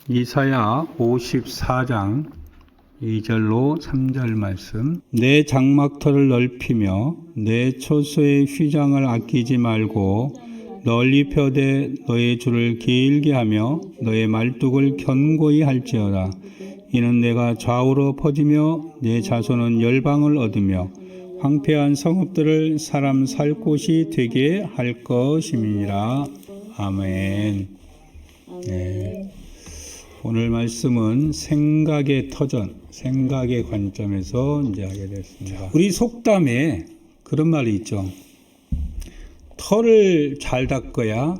이사야 54장 2절로 3절 말씀. 내 장막터를 넓히며 내 초소의 휘장을 아끼지 말고 널리 펴되 너의 줄을 길게 하며 너의 말뚝을 견고히 할지어다. 이는 내가 좌우로 퍼지며 내 자손은 열방을 얻으며 황폐한 성읍들을 사람 살 곳이 되게 할 것임이니라. 아멘. 네. 오늘 말씀은 생각의 터전, 생각의 관점에서 이제 하게 됐습니다. 우리 속담에 그런 말이 있죠. 터를 잘 닦아야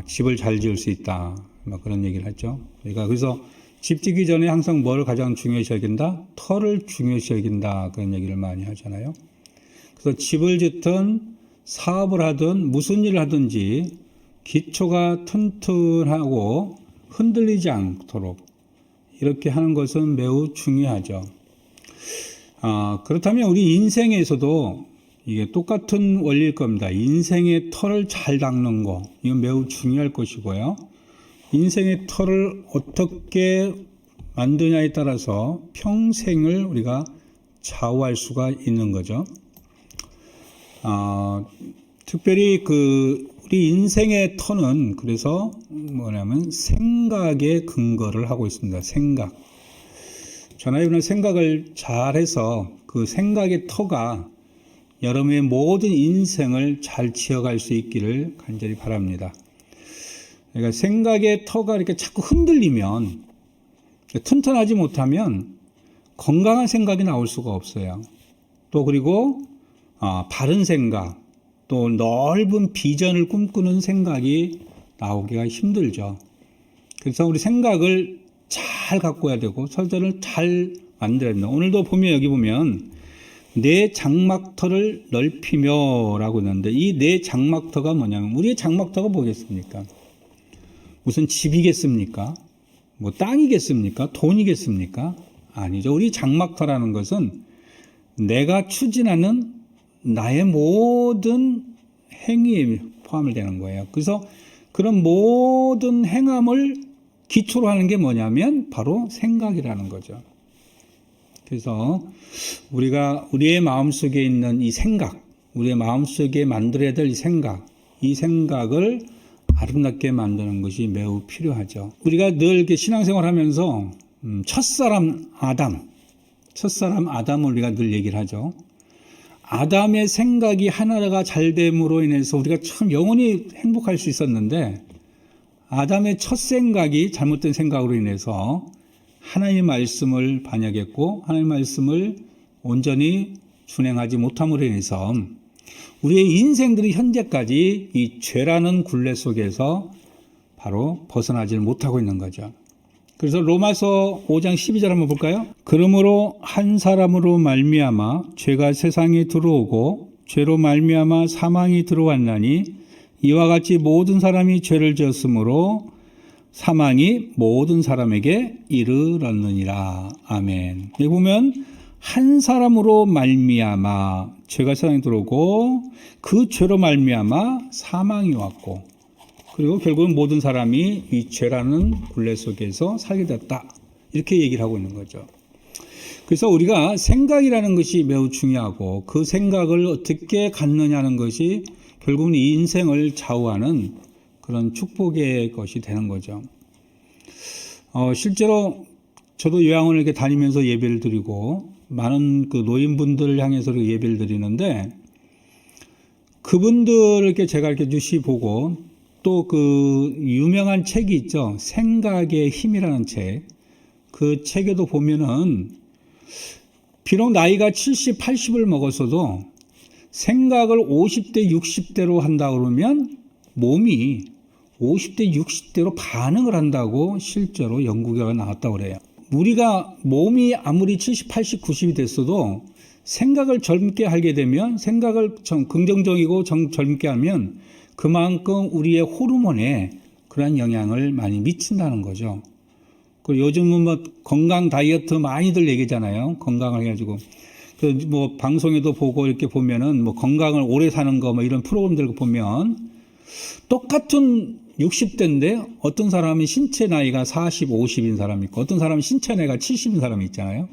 집을 잘 지을 수 있다. 그런 얘기를 하죠. 그러니까 그래서 집 짓기 전에 항상 뭐를 가장 중요시 여긴다? 터를 중요시 여긴다. 그런 얘기를 많이 하잖아요. 그래서 집을 짓든 사업을 하든 무슨 일을 하든지 기초가 튼튼하고 흔들리지 않도록 이렇게 하는 것은 매우 중요하죠. 그렇다면 우리 인생에서도 이게 똑같은 원리일 겁니다. 인생의 터를 잘 닦는 거, 이건 매우 중요할 것이고요. 인생의 터를 어떻게 만드냐에 따라서 평생을 우리가 좌우할 수가 있는 거죠. 특별히 우리 인생의 터는 그래서 뭐냐면 생각에 근거를 하고 있습니다. 생각. 저나 여러분의 생각을 잘해서 그 생각의 터가 여러분의 모든 인생을 잘 지어갈 수 있기를 간절히 바랍니다. 그러니까 생각의 터가 이렇게 자꾸 흔들리면, 튼튼하지 못하면 건강한 생각이 나올 수가 없어요. 또 그리고 바른 생각, 또 넓은 비전을 꿈꾸는 생각이 나오기가 힘들죠. 그래서 우리 생각을 잘 가꿔야 되고 설전을 잘 만들어야 됩니다. 오늘도 보면 여기 보면 내 장막터를 넓히며 라고 있는데 이 내 장막터가 뭐냐면 우리의 장막터가 뭐겠습니까? 무슨 집이겠습니까? 뭐 땅이겠습니까? 돈이겠습니까? 아니죠. 우리 장막터라는 것은 내가 추진하는 나의 모든 행위에 포함이 되는 거예요. 그래서 그런 모든 행함을 기초로 하는 게 뭐냐면 바로 생각이라는 거죠. 그래서 우리가 우리의 마음속에 있는 이 생각, 우리의 마음속에 만들어야 될 이 생각을 아름답게 만드는 것이 매우 필요하죠. 우리가 늘 이렇게 신앙생활 하면서 첫사람 아담을 우리가 늘 얘기를 하죠. 아담의 생각이 하나가 잘 됨으로 인해서 우리가 참 영원히 행복할 수 있었는데 아담의 첫 생각이 잘못된 생각으로 인해서 하나님의 말씀을 반역했고 하나님의 말씀을 온전히 준행하지 못함으로 인해서 우리의 인생들이 현재까지 이 죄라는 굴레 속에서 바로 벗어나지 못하고 있는 거죠. 그래서 로마서 5장 12절 한번 볼까요? 그러므로 한 사람으로 말미암아 죄가 세상에 들어오고 죄로 말미암아 사망이 들어왔나니 이와 같이 모든 사람이 죄를 지었으므로 사망이 모든 사람에게 이르렀느니라. 아멘. 여기 보면 한 사람으로 말미암아 죄가 세상에 들어오고 그 죄로 말미암아 사망이 왔고 그리고 결국은 모든 사람이 이 죄라는 굴레 속에서 살게 됐다. 이렇게 얘기를 하고 있는 거죠. 그래서 우리가 생각이라는 것이 매우 중요하고 그 생각을 어떻게 갖느냐는 것이 결국은 이 인생을 좌우하는 그런 축복의 것이 되는 거죠. 실제로 저도 요양원을 이렇게 다니면서 예배를 드리고 많은 그 노인분들을 향해서 예배를 드리는데 그분들을 이렇게 제가 이렇게 뉴시 보고 또 그 유명한 책이 있죠. 생각의 힘이라는 책. 그 책에도 보면은 비록 나이가 70, 80을 먹었어도 생각을 50대, 60대로 한다 그러면 몸이 50대, 60대로 반응을 한다고 실제로 연구 결과가 나왔다고 그래요. 우리가 몸이 아무리 70, 80, 90이 됐어도 생각을 젊게 하게 되면 생각을 긍정적이고 젊게 하면 그만큼 우리의 호르몬에 그러한 영향을 많이 미친다는 거죠. 그리고 요즘은 뭐 건강 다이어트 많이들 얘기잖아요. 건강을 해가지고. 뭐 방송에도 보고 이렇게 보면은 뭐 건강을 오래 사는 거 뭐 이런 프로그램들 보면 똑같은 60대인데 어떤 사람이 신체 나이가 40, 50인 사람이 있고 어떤 사람은 신체 나이가 70인 사람이 있잖아요.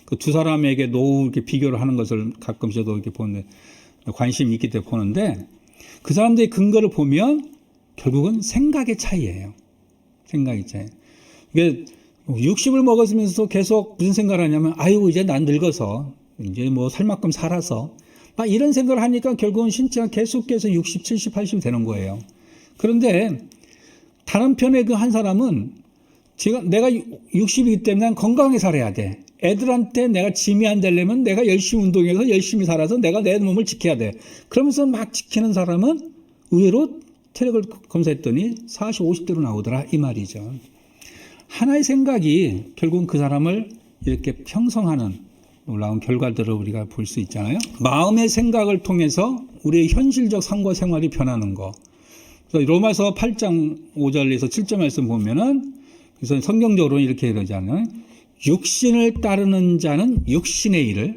그 두 사람에게 노후 이렇게 비교를 하는 것을 가끔 저도 이렇게 보는데 관심이 있기 때문에 보는데 그 사람들의 근거를 보면 결국은 생각의 차이예요. 생각의 차이. 이게 60을 먹었으면서도 계속 무슨 생각을 하냐면 아이고 이제 난 늙어서 이제 뭐 살 만큼 살아서 막 이런 생각을 하니까 결국은 신체가 계속해서 60, 70, 80 되는 거예요. 그런데 다른 편의 그 한 사람은 지금 내가 60이기 때문에 난 건강하게 살아야 돼. 애들한테 내가 짐이 안 되려면 내가 열심히 운동해서 열심히 살아서 내가 내 몸을 지켜야 돼. 그러면서 막 지키는 사람은 의외로 체력을 검사했더니 40, 50대로 나오더라 이 말이죠. 하나의 생각이 결국은 그 사람을 이렇게 형성하는 놀라운 결과들을 우리가 볼 수 있잖아요. 마음의 생각을 통해서 우리의 현실적 삶과 생활이 변하는 거. 그래서 로마서 8장 5절에서 7절 말씀 보면은 그래서 성경적으로 이렇게 그러잖아요. 육신을 따르는 자는 육신의 일을,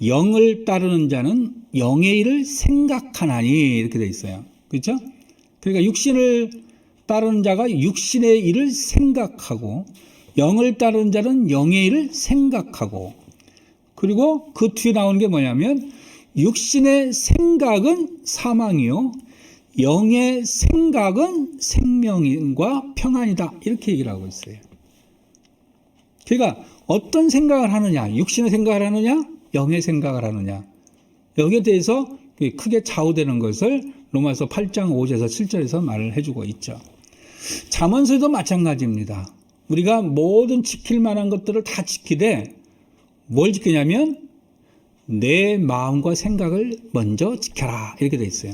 영을 따르는 자는 영의 일을 생각하나니 이렇게 돼 있어요. 그렇죠? 그러니까 육신을 따르는 자가 육신의 일을 생각하고 영을 따르는 자는 영의 일을 생각하고 그리고 그 뒤에 나오는 게 뭐냐면 육신의 생각은 사망이요 영의 생각은 생명과 평안이다 이렇게 얘기를 하고 있어요. 그러니까 어떤 생각을 하느냐 육신의 생각을 하느냐 영의 생각을 하느냐 여기에 대해서 크게 좌우되는 것을 로마서 8장 5절에서 7절에서 말을 해주고 있죠. 잠언서에도 마찬가지입니다. 우리가 모든 지킬 만한 것들을 다 지키되 뭘 지키냐면 내 마음과 생각을 먼저 지켜라 이렇게 돼 있어요.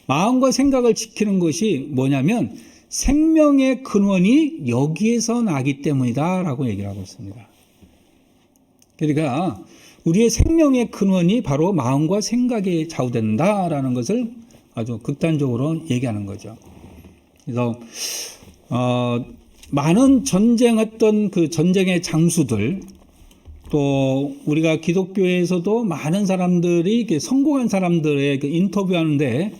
마음과 생각을 지키는 것이 뭐냐면 생명의 근원이 여기에서 나기 때문이다 라고 얘기를 하고 있습니다. 그러니까 우리의 생명의 근원이 바로 마음과 생각에 좌우된다라는 것을 아주 극단적으로 얘기하는 거죠. 그래서 많은 전쟁했던 그 전쟁의 장수들 또 우리가 기독교에서도 많은 사람들이 성공한 사람들의 그 인터뷰하는데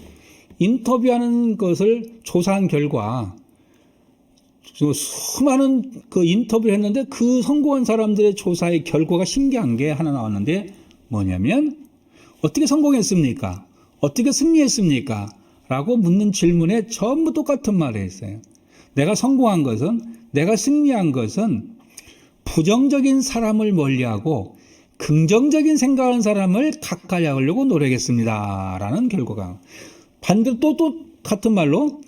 인터뷰하는 것을 조사한 결과 수많은 그 인터뷰를 했는데 그 성공한 사람들의 조사의 결과가 신기한 게 하나 나왔는데 뭐냐면 어떻게 성공했습니까? 어떻게 승리했습니까? 라고 묻는 질문에 전부 똑같은 말을 했어요. 내가 성공한 것은 내가 승리한 것은 부정적인 사람을 멀리하고 긍정적인 생각하는 사람을 가까이 하려고 노력했습니다. 라는 결과가 반대로 또 같은 말로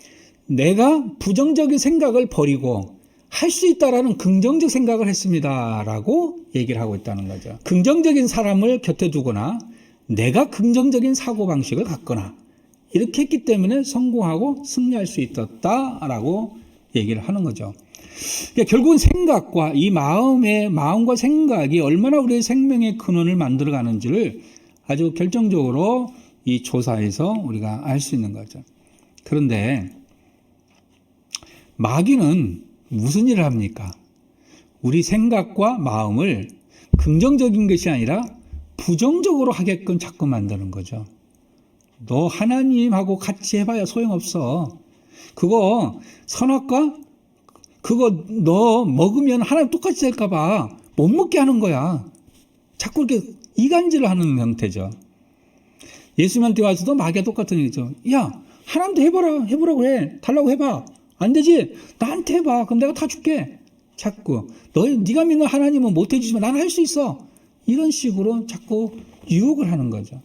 내가 부정적인 생각을 버리고 할 수 있다라는 긍정적 생각을 했습니다. 라고 얘기를 하고 있다는 거죠. 긍정적인 사람을 곁에 두거나 내가 긍정적인 사고방식을 갖거나 이렇게 했기 때문에 성공하고 승리할 수 있었다라고 얘기를 하는 거죠. 그러니까 결국은 생각과 이 마음과 생각이 얼마나 우리의 생명의 근원을 만들어가는지를 아주 결정적으로 이 조사에서 우리가 알 수 있는 거죠. 그런데 마귀는 무슨 일을 합니까? 우리 생각과 마음을 긍정적인 것이 아니라 부정적으로 하게끔 자꾸 만드는 거죠. 너 하나님하고 같이 해봐야 소용없어. 그거 선악과 그거 너 먹으면 하나님 똑같이 될까봐 못 먹게 하는 거야. 자꾸 이렇게 이간질을 하는 형태죠. 예수님한테 와서도 마귀가 똑같은 얘기죠. 야, 하나님도 해보라고 해. 달라고 해봐. 안 되지? 나한테 해봐. 그럼 내가 다 줄게. 자꾸 네가 믿는 하나님은 못 해주지만 나는 할 수 있어. 이런 식으로 자꾸 유혹을 하는 거죠.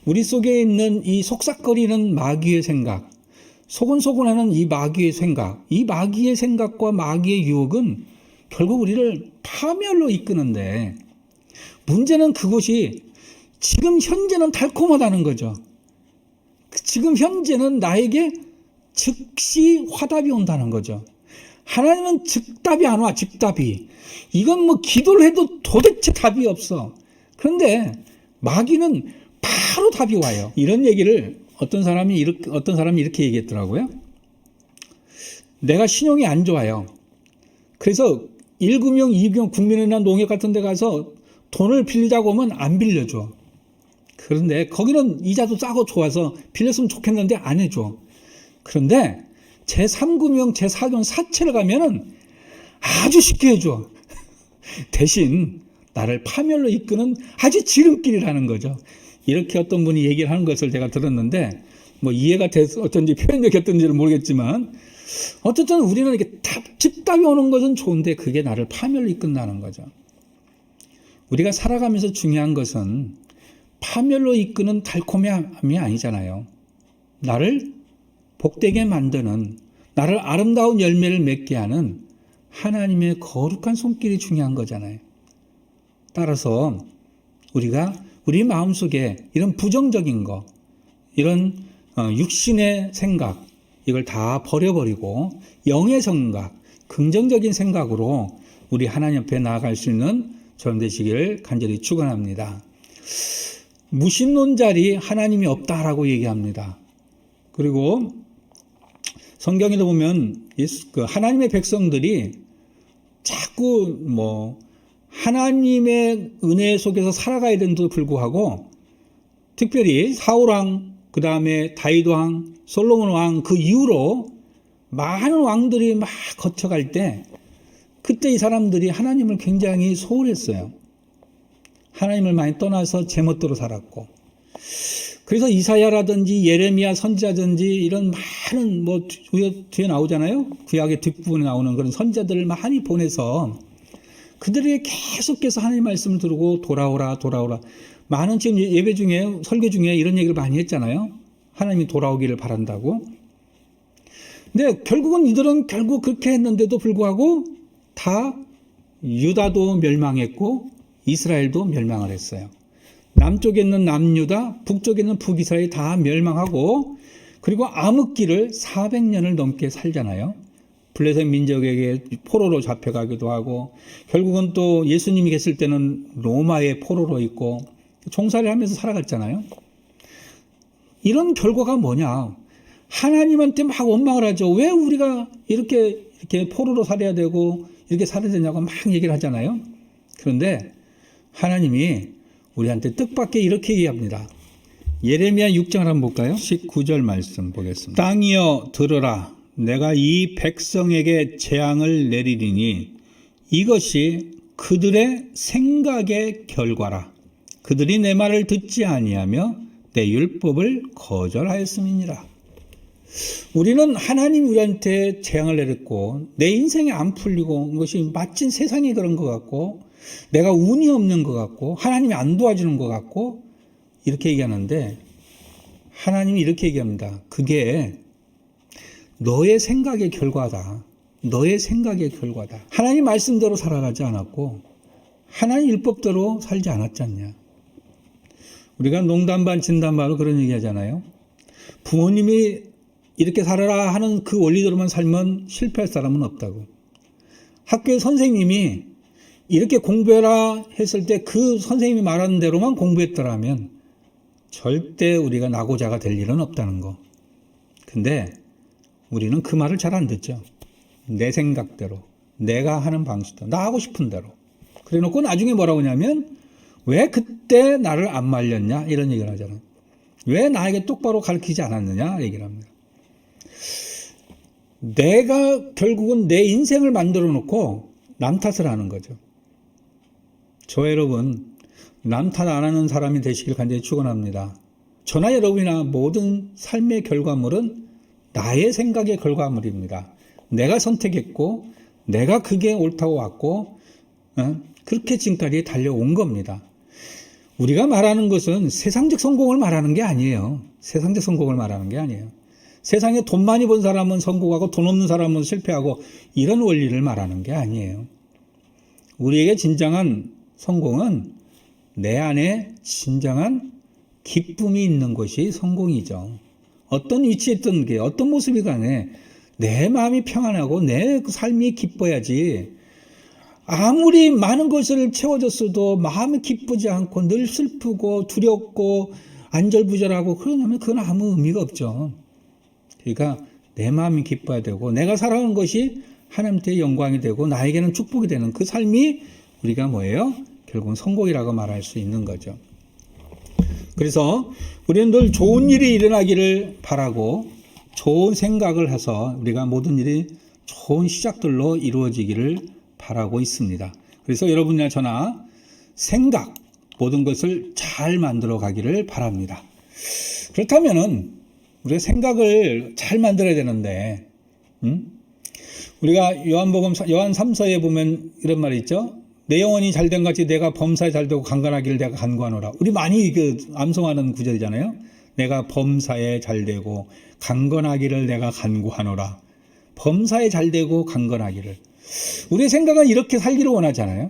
우리 속에 있는 이 속삭거리는 마귀의 생각, 소곤소곤하는 이 마귀의 생각, 이 마귀의 생각과 마귀의 유혹은 결국 우리를 파멸로 이끄는데 문제는 그것이 지금 현재는 달콤하다는 거죠. 지금 현재는 나에게 즉시 화답이 온다는 거죠. 하나님은 즉답이 안 와, 즉답이. 이건 뭐 기도를 해도 도대체 답이 없어. 그런데 마귀는 바로 답이 와요. 이런 얘기를 어떤 사람이 이렇게 얘기했더라고요. 내가 신용이 안 좋아요. 그래서 1금융, 2금융, 국민은행이나 농협 같은 데 가서 돈을 빌리자고 하면 안 빌려줘. 그런데 거기는 이자도 싸고 좋아서 빌렸으면 좋겠는데 안 해줘. 그런데 제3금융, 제4경 사채를 가면은 아주 쉽게 해줘. 대신 나를 파멸로 이끄는 아주 지름길이라는 거죠. 이렇게 어떤 분이 얘기를 하는 것을 제가 들었는데, 뭐 이해가 돼서 어떤지 표현력이 어떤지는 모르겠지만, 어쨌든 우리는 이렇게 즉답이 오는 것은 좋은데 그게 나를 파멸로 이끈다는 거죠. 우리가 살아가면서 중요한 것은 파멸로 이끄는 달콤함이 아니잖아요. 나를 복되게 만드는, 나를 아름다운 열매를 맺게 하는 하나님의 거룩한 손길이 중요한 거잖아요. 따라서 우리가 우리 마음속에 이런 부정적인 거, 이런 육신의 생각, 이걸 다 버려버리고 영의 생각, 긍정적인 생각으로 우리 하나님 앞에 나아갈 수 있는 저는 되시기를 간절히 축원합니다. 무신론자리 하나님이 없다라고 얘기합니다. 그리고 성경에도 보면 하나님의 백성들이 자꾸 하나님의 은혜 속에서 살아가야 되는데도 불구하고 특별히 사울왕, 그 다음에 다윗왕, 솔로몬왕 그 이후로 많은 왕들이 막 거쳐갈 때 그때 이 사람들이 하나님을 굉장히 소홀했어요. 하나님을 많이 떠나서 제멋대로 살았고, 그래서 이사야라든지 예레미야 선지자든지 이런 많은 뒤에 나오잖아요. 구약의 뒷부분에 나오는 그런 선지자들을 많이 보내서 그들에게 계속해서 하나님의 말씀을 들고 돌아오라. 많은 지금 예배 중에 설교 중에 이런 얘기를 많이 했잖아요. 하나님이 돌아오기를 바란다고. 근데 결국은 이들은 결국 그렇게 했는데도 불구하고 다 유다도 멸망했고 이스라엘도 멸망을 했어요. 남쪽에 있는 남유다, 북쪽에 있는 북이스라엘이 다 멸망하고, 그리고 암흑기를 400년을 넘게 살잖아요. 블레셋 민족에게 포로로 잡혀가기도 하고, 결국은 또 예수님이 계실 때는 로마의 포로로 있고 종살이를 하면서 살아갔잖아요. 이런 결과가 뭐냐? 하나님한테 막 원망을 하죠. 왜 우리가 이렇게 포로로 살아야 되고 이렇게 살아야 되냐고 막 얘기를 하잖아요. 그런데 하나님이 우리한테 뜻밖에 이렇게 얘기합니다. 예레미야 6장을 한번 볼까요? 19절 말씀 보겠습니다. 땅이여 들으라. 내가 이 백성에게 재앙을 내리리니 이것이 그들의 생각의 결과라. 그들이 내 말을 듣지 아니하며 내 율법을 거절하였음이니라. 우리는 하나님이 우리한테 재앙을 내렸고 내 인생이 안 풀리고 그것이 마침 세상이 그런 것 같고 내가 운이 없는 것 같고 하나님이 안 도와주는 것 같고 이렇게 얘기하는데, 하나님이 이렇게 얘기합니다. 그게 너의 생각의 결과다. 너의 생각의 결과다. 하나님 말씀대로 살아가지 않았고 하나님 율법대로 살지 않았지 않냐. 우리가 농담 반 진담 반으로 그런 얘기 하잖아요. 부모님이 이렇게 살아라 하는 그 원리대로만 살면 실패할 사람은 없다고. 학교의 선생님이 이렇게 공부해라 했을 때 그 선생님이 말하는 대로만 공부했더라면 절대 우리가 낙오자가 될 일은 없다는 거. 근데 우리는 그 말을 잘 안 듣죠. 내 생각대로, 내가 하는 방식대로, 나 하고 싶은 대로. 그래 놓고 나중에 뭐라고 하냐면 왜 그때 나를 안 말렸냐 이런 얘기를 하잖아요. 왜 나에게 똑바로 가르치지 않았느냐 얘기를 합니다. 내가 결국은 내 인생을 만들어 놓고 남 탓을 하는 거죠. 저 여러분, 남 탓 안 하는 사람이 되시길 간절히 축원합니다. 저나 여러분이나 모든 삶의 결과물은 나의 생각의 결과물입니다. 내가 선택했고 내가 그게 옳다고 왔고 그렇게 지금까지 달려온 겁니다. 우리가 말하는 것은 세상적 성공을 말하는 게 아니에요. 세상적 성공을 말하는 게 아니에요. 세상에 돈 많이 번 사람은 성공하고 돈 없는 사람은 실패하고 이런 원리를 말하는 게 아니에요. 우리에게 진정한 성공은 내 안에 진정한 기쁨이 있는 것이 성공이죠. 어떤 위치에 있던 게 어떤 모습이 간에 내 마음이 평안하고 내 삶이 기뻐야지, 아무리 많은 것을 채워줬어도 마음이 기쁘지 않고 늘 슬프고 두렵고 안절부절하고 그러면 그건 아무 의미가 없죠. 그러니까 내 마음이 기뻐야 되고 내가 살아온 것이 하나님께 영광이 되고 나에게는 축복이 되는 그 삶이 우리가 뭐예요? 결국은 성공이라고 말할 수 있는 거죠. 그래서 우리는 늘 좋은 일이 일어나기를 바라고 좋은 생각을 해서 우리가 모든 일이 좋은 시작들로 이루어지기를 바라고 있습니다. 그래서 여러분이나 저나 생각, 모든 것을 잘 만들어 가기를 바랍니다. 그렇다면은 우리가 생각을 잘 만들어야 되는데, 우리가 요한 3서에 보면 이런 말이 있죠. 내 영혼이 잘된 같이 내가 범사에 잘되고 강건하기를 내가 간구하노라. 우리 많이 암송하는 구절이잖아요. 내가 범사에 잘되고 강건하기를 내가 간구하노라. 범사에 잘되고 강건하기를. 우리의 생각은 이렇게 살기를 원하잖아요.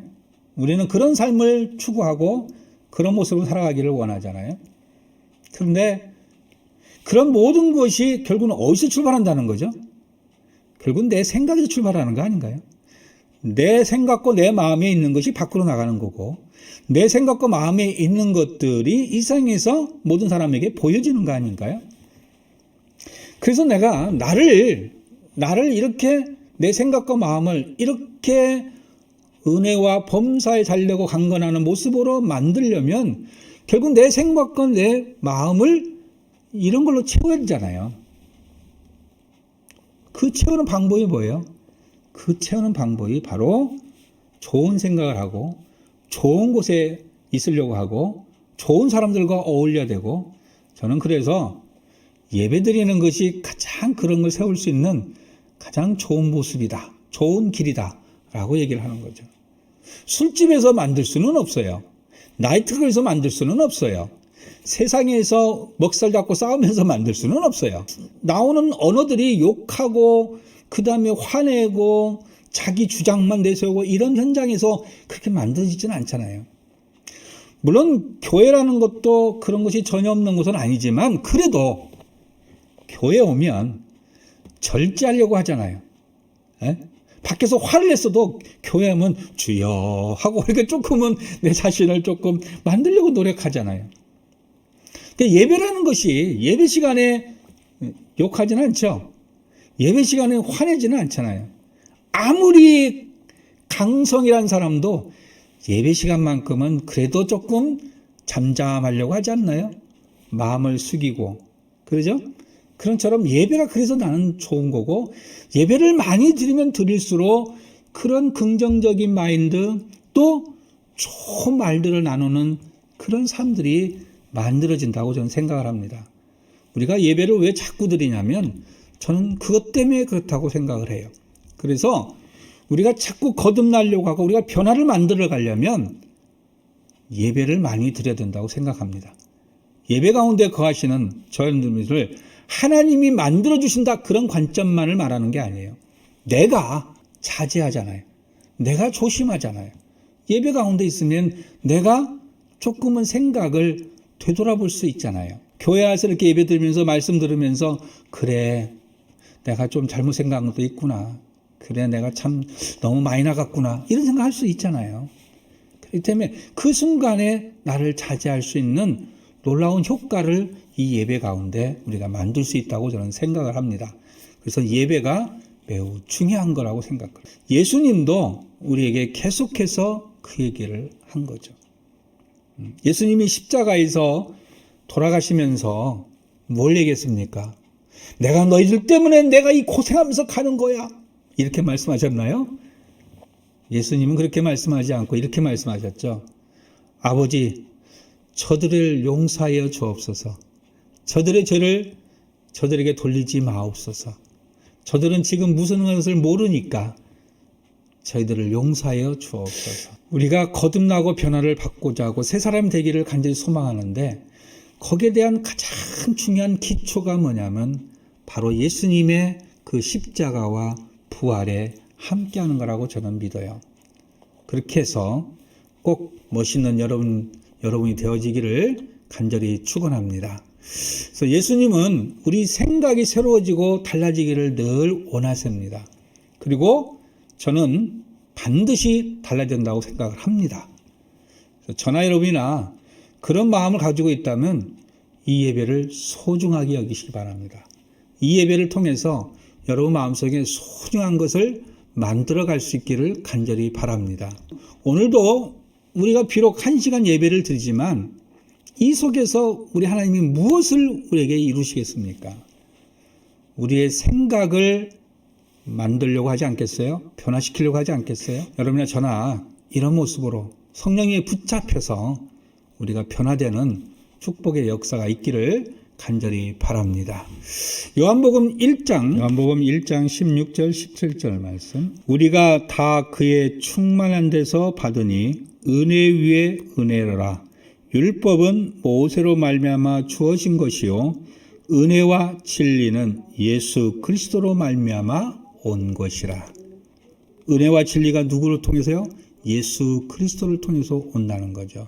우리는 그런 삶을 추구하고 그런 모습으로 살아가기를 원하잖아요. 그런데 그런 모든 것이 결국은 어디서 출발한다는 거죠? 결국은 내 생각에서 출발하는 거 아닌가요? 내 생각과 내 마음에 있는 것이 밖으로 나가는 거고, 내 생각과 마음에 있는 것들이 이 세상에서 모든 사람에게 보여지는 거 아닌가요? 그래서 내가 나를 이렇게 내 생각과 마음을 이렇게 은혜와 범사에 잘되고 강건하는 모습으로 만들려면 결국 내 생각과 내 마음을 이런 걸로 채워야 되잖아요. 그 채우는 방법이 뭐예요? 그 채우는 방법이 바로 좋은 생각을 하고 좋은 곳에 있으려고 하고 좋은 사람들과 어울려야 되고, 저는 그래서 예배드리는 것이 가장 그런 걸 세울 수 있는 가장 좋은 모습이다, 좋은 길이다 라고 얘기를 하는 거죠. 술집에서 만들 수는 없어요. 나이트클럽에서 만들 수는 없어요. 세상에서 먹살 잡고 싸우면서 만들 수는 없어요. 나오는 언어들이 욕하고 그 다음에 화내고 자기 주장만 내세우고 이런 현장에서 그렇게 만들어지지는 않잖아요. 물론 교회라는 것도 그런 것이 전혀 없는 것은 아니지만 그래도 교회 오면 절제하려고 하잖아요. 에? 밖에서 화를 냈어도 교회 오면 주여 하고 이렇게 조금은 내 자신을 조금 만들려고 노력하잖아요. 예배라는 것이 예배 시간에 욕하지는 않죠. 예배 시간에 화내지는 않잖아요. 아무리 강성이란 사람도 예배 시간만큼은 그래도 조금 잠잠하려고 하지 않나요? 마음을 숙이고. 그러죠? 그런처럼 예배가 그래서 나는 좋은 거고, 예배를 많이 드리면 드릴수록 그런 긍정적인 마인드, 또 좋은 말들을 나누는 그런 삶들이 만들어진다고 저는 생각을 합니다. 우리가 예배를 왜 자꾸 드리냐면 저는 그것 때문에 그렇다고 생각을 해요. 그래서 우리가 자꾸 거듭나려고 하고 우리가 변화를 만들어 가려면 예배를 많이 드려야 된다고 생각합니다. 예배 가운데 거하시는 저희들을 하나님이 만들어주신다, 그런 관점만을 말하는 게 아니에요. 내가 자제하잖아요. 내가 조심하잖아요. 예배 가운데 있으면 내가 조금은 생각을 되돌아볼 수 있잖아요. 교회 와서 이렇게 예배 드리면서 말씀 들으면서 그래, 내가 좀 잘못 생각한 것도 있구나. 그래, 내가 참 너무 많이 나갔구나. 이런 생각할 수 있잖아요. 그렇기 때문에 그 순간에 나를 자제할 수 있는 놀라운 효과를 이 예배 가운데 우리가 만들 수 있다고 저는 생각을 합니다. 그래서 예배가 매우 중요한 거라고 생각합니다. 예수님도 우리에게 계속해서 그 얘기를 한 거죠. 예수님이 십자가에서 돌아가시면서 뭘 얘기했습니까? 내가 너희들 때문에 내가 이 고생하면서 가는 거야. 이렇게 말씀하셨나요? 예수님은 그렇게 말씀하지 않고 이렇게 말씀하셨죠. 아버지, 저들을 용서하여 주옵소서. 저들의 죄를 저들에게 돌리지 마옵소서. 저들은 지금 무슨 것을 모르니까 저희들을 용서하여 주옵소서. 우리가 거듭나고 변화를 받고자 하고 새 사람 되기를 간절히 소망하는데 거기에 대한 가장 중요한 기초가 뭐냐면 바로 예수님의 그 십자가와 부활에 함께하는 거라고 저는 믿어요. 그렇게 해서 꼭 멋있는 여러분이 되어지기를 간절히 축원합니다. 그래서 예수님은 우리 생각이 새로워지고 달라지기를 늘 원하십니다. 그리고 저는 반드시 달라야 된다고 생각을 합니다. 저나 여러분이나 그런 마음을 가지고 있다면 이 예배를 소중하게 여기시기 바랍니다. 이 예배를 통해서 여러분 마음속에 소중한 것을 만들어갈 수 있기를 간절히 바랍니다. 오늘도 우리가 비록 1시간 예배를 드리지만 이 속에서 우리 하나님이 무엇을 우리에게 이루시겠습니까? 우리의 생각을 만들려고 하지 않겠어요? 변화시키려고 하지 않겠어요? 여러분이나 저나 이런 모습으로 성령에 붙잡혀서 우리가 변화되는 축복의 역사가 있기를 간절히 바랍니다. 요한복음 1장 16절 17절 말씀. 우리가 다 그의 충만한 데서 받으니 은혜 위에 은혜라. 율법은 모세로 말미암아 주어진 것이요 은혜와 진리는 예수 그리스도로 말미암아 온 것이라. 은혜와 진리가 누구를 통해서요? 예수 그리스도를 통해서 온다는 거죠.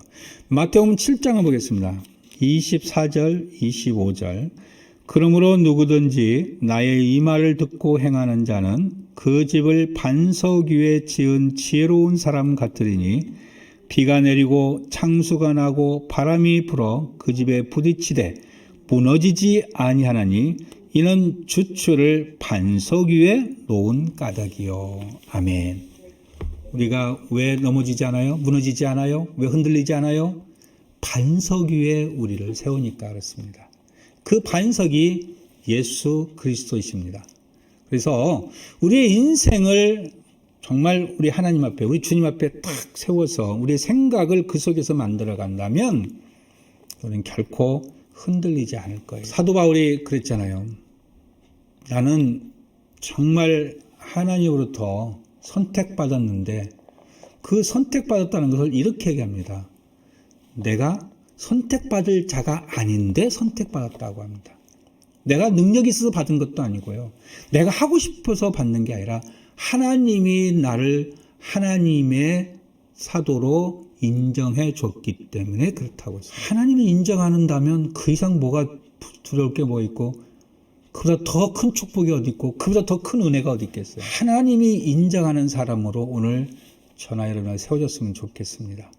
마태복음 7장을 보겠습니다. 24절 25절. 그러므로 누구든지 나의 이 말을 듣고 행하는 자는 그 집을 반석 위에 지은 지혜로운 사람 같으리니 비가 내리고 창수가 나고 바람이 불어 그 집에 부딪히되 무너지지 아니하나니 이는 주추를 반석 위에 놓은 까닭이요. 아멘. 우리가 왜 넘어지지 않아요? 무너지지 않아요? 왜 흔들리지 않아요? 반석 위에 우리를 세우니까 그렇습니다. 그 반석이 예수 그리스도이십니다. 그래서 우리의 인생을 정말 우리 하나님 앞에, 우리 주님 앞에 딱 세워서 우리의 생각을 그 속에서 만들어 간다면 우리는 결코 흔들리지 않을 거예요. 사도 바울이 그랬잖아요. 나는 정말 하나님으로부터 선택받았는데 그 선택받았다는 것을 이렇게 얘기합니다. 내가 선택받을 자가 아닌데 선택받았다고 합니다. 내가 능력이 있어서 받은 것도 아니고요. 내가 하고 싶어서 받는 게 아니라 하나님이 나를 하나님의 사도로 인정해 줬기 때문에 그렇다고 했어요. 하나님이 인정한다면 그 이상 뭐가 두려울 게 뭐 있고 그보다 더 큰 축복이 어디 있고 그보다 더 큰 은혜가 어디 있겠어요. 하나님이 인정하는 사람으로 오늘 저나 여러분을 세워줬으면 좋겠습니다.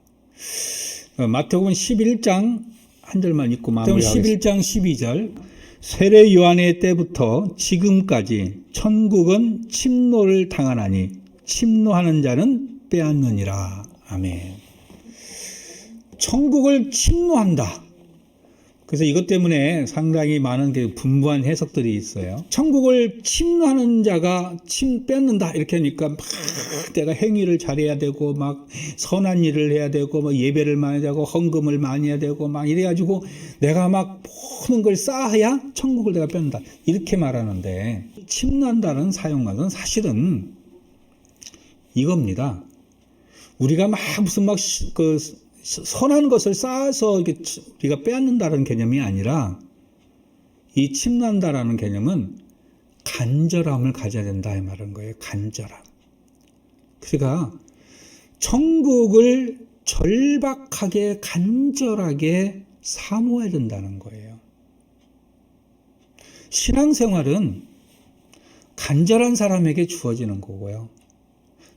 마태복음 11장 한 절만 읽고 마무리하겠습니다. 11장 12절. 세례 요한의 때부터 지금까지 천국은 침노를 당하나니 침노하는 자는 빼앗느니라. 아멘. 천국을 침노한다. 그래서 이것 때문에 상당히 많은 분부한 해석들이 있어요. 천국을 침노하는 자가 뺏는다 이렇게 하니까 막 내가 행위를 잘해야 되고 막 선한 일을 해야 되고 막 예배를 많이 하고 헌금을 많이 해야 되고 막 이래가지고 내가 막 모든 걸 쌓아야 천국을 내가 뺏는다 이렇게 말하는데 침노한다는 사용과는 사실은 이겁니다. 우리가 막 무슨 막 선한 것을 쌓아서 우리가 빼앗는다는 개념이 아니라 이 침노한다라는 개념은 간절함을 가져야 된다 이 말인 거예요. 간절함. 그러니까 천국을 절박하게 간절하게 사모해야 된다는 거예요. 신앙생활은 간절한 사람에게 주어지는 거고요.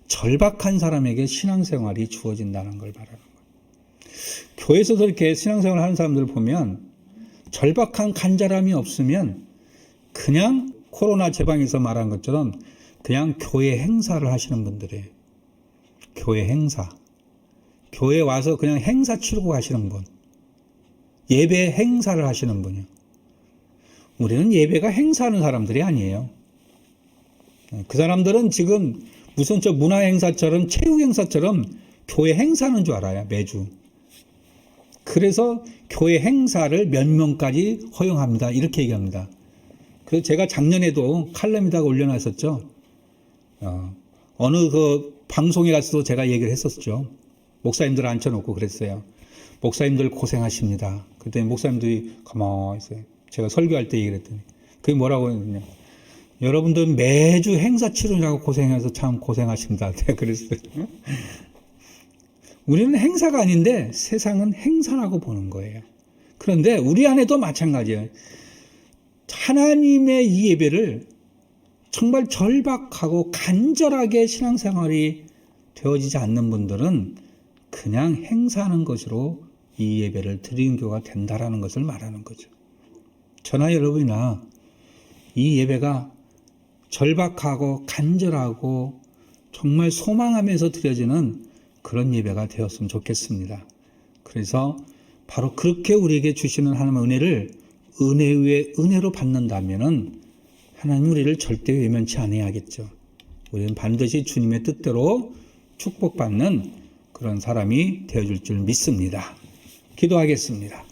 절박한 사람에게 신앙생활이 주어진다는 걸 말하는 거예요. 교회에서도 이렇게 신앙생활 하는 사람들 보면 절박한 간절함이 없으면 그냥 코로나 제방에서 말한 것처럼 그냥 교회 행사를 하시는 분들이에요. 교회 행사. 교회에 와서 그냥 행사 치르고 가시는 분. 예배 행사를 하시는 분이요. 우리는 예배가 행사하는 사람들이 아니에요. 그 사람들은 지금 무슨 문화 행사처럼 체육 행사처럼 교회 행사하는 줄 알아요. 매주. 그래서 교회 행사를 몇 명까지 허용합니다. 이렇게 얘기합니다. 그래서 제가 작년에도 칼럼에다가 올려놨었죠. 어느 방송에 가서도 제가 얘기를 했었죠. 목사님들 앉혀놓고 그랬어요. 목사님들 고생하십니다. 그랬더니 목사님들이 가만히 있어요. 제가 설교할 때 얘기를 했더니 그게 뭐라고 했느냐. 여러분들 매주 행사 치르느라고 고생해서 참 고생하십니다. 제가 그랬어요. 우리는 행사가 아닌데 세상은 행사라고 보는 거예요. 그런데 우리 안에도 마찬가지예요. 하나님의 이 예배를 정말 절박하고 간절하게 신앙생활이 되어지지 않는 분들은 그냥 행사하는 것으로 이 예배를 드리는 교가 된다라는 것을 말하는 거죠. 저나 여러분이나 이 예배가 절박하고 간절하고 정말 소망하면서 드려지는 그런 예배가 되었으면 좋겠습니다. 그래서 바로 그렇게 우리에게 주시는 하나님의 은혜를 은혜 위에 은혜로 받는다면은 하나님 우리를 절대 외면치 않아야겠죠. 우리는 반드시 주님의 뜻대로 축복받는 그런 사람이 되어줄 줄 믿습니다. 기도하겠습니다.